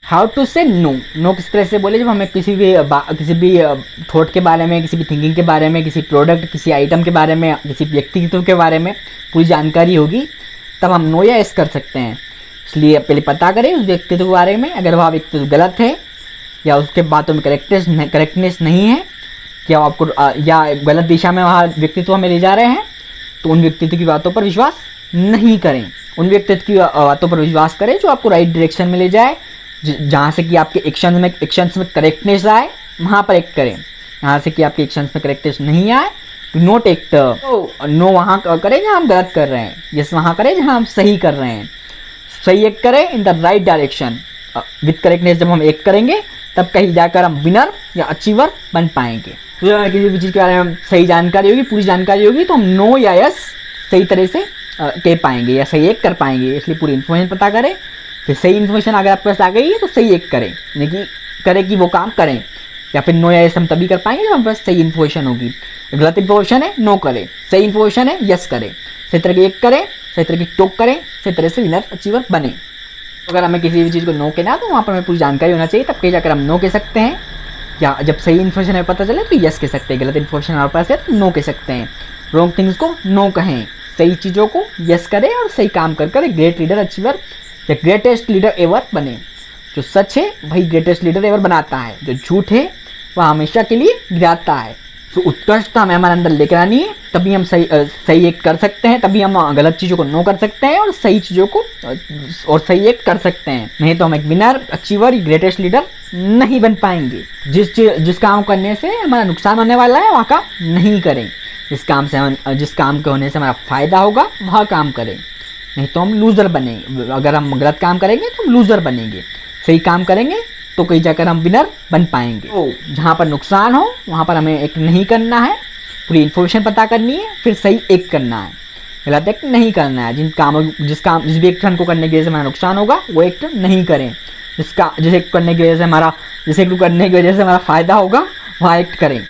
How to से no. No किस तरह से बोले, जब हमें किसी भी थॉट के बारे में, किसी भी थिंकिंग के बारे में, किसी प्रोडक्ट, किसी आइटम के बारे में, किसी व्यक्तित्व के बारे में पूरी जानकारी होगी, तब हम नो या यस कर सकते हैं। इसलिए पहले पता करें उस व्यक्तित्व के बारे में, अगर वह व्यक्तित्व गलत है या उसके बातों में करेक्टनेस नहीं है, या आपको या गलत दिशा में वहाँ व्यक्तित्व हमें ले जा रहे हैं, तो उन व्यक्तित्व की बातों पर विश्वास नहीं करें। उन व्यक्तित्व की बातों पर विश्वास करें जो आपको राइट डायरेक्शन में ले जाए, जहाँ से कि आपके एक्शंस में करेक्टनेस आए, वहाँ पर एक्ट करें। यहाँ से कि आपके एक्शंस में करेक्टनेस नहीं आए तो नोट एक्ट। तो नो वहाँ करें जहाँ हम गलत कर रहे हैं, यस वहाँ करें जहाँ हम सही कर रहे हैं। सही एक्ट करें in the right direction with correctness. जब हम एक्ट करेंगे तब कहीं जाकर हम विनर या अचीवर बन पाएंगे। तो जब हमें किसी भी चीज़ के बारे में सही जानकारी होगी, पूरी जानकारी होगी, तो हम नो या यस सही तरह से कह पाएंगे या सही एक्ट कर पाएंगे। इसलिए पूरी इन्फॉर्मेशन पता करें, फिर सही इन्फॉर्मेशन अगर आपके पास आ गई है तो सही एक्ट करें, यानी कि करें कि वो काम करें। या फिर नो या यस हम तभी कर पाएंगे जब हमारे पास सही इन्फॉर्मेशन होगी। गलत इन्फॉर्मेशन है नो करें, सही इन्फॉर्मेशन है यस करें, सही तरह की एक्ट करें, सही तरह की टॉक करें, सही तरह से विनर अचीवर बने। अगर हमें किसी भी चीज़ को नो कहना है तो वहाँ पर हमें पूरी जानकारी होना चाहिए, तब कहीं जाकर हम नो कह सकते हैं। या जब सही इन्फॉर्मेशन हमें पता चले तो यस कह सकते हैं, गलत इन्फॉर्मेशन हमारे पास है तो नो कह सकते हैं। रॉन्ग थिंग्स को नो कहें, सही चीज़ों को यस करें और सही काम कर कर ग्रेट लीडर अचीवर या ग्रेटेस्ट लीडर एवर बने। जो सच है वही ग्रेटेस्ट लीडर एवर बनाता है, जो झूठ है वह हमेशा के लिए गिराता है। तो उत्कृष्टता हमें हमारे अंदर लेकर आनी है, तभी हम सही एक्ट कर सकते हैं, तभी हम गलत चीज़ों को नो कर सकते हैं और सही चीज़ों को और सही एक्ट कर सकते हैं। नहीं तो हम एक विनर अचीवर ग्रेटेस्ट लीडर नहीं बन पाएंगे। जिस काम करने से हमारा नुकसान होने वाला है वहाँ का नहीं करें। जिस काम के होने से हमारा फ़ायदा होगा वह काम करें, नहीं तो हम लूज़र बनेंगे। अगर हम गलत काम करेंगे तो हम लूज़र बनेंगे, सही काम करेंगे तो कहीं जाकर हम विनर बन पाएंगे। तो जहाँ पर नुकसान हो वहाँ पर हमें एक्ट नहीं करना है, पूरी इन्फॉर्मेशन पता करनी है, फिर सही एक्ट करना है, गलत एक्ट नहीं करना है। जिस भी एक्शन को करने की वजह से हमारा नुकसान होगा वो एक्ट नहीं करें। जिस एक्ट करने की वजह से हमारा फ़ायदा होगा वहाँ एक्ट करें।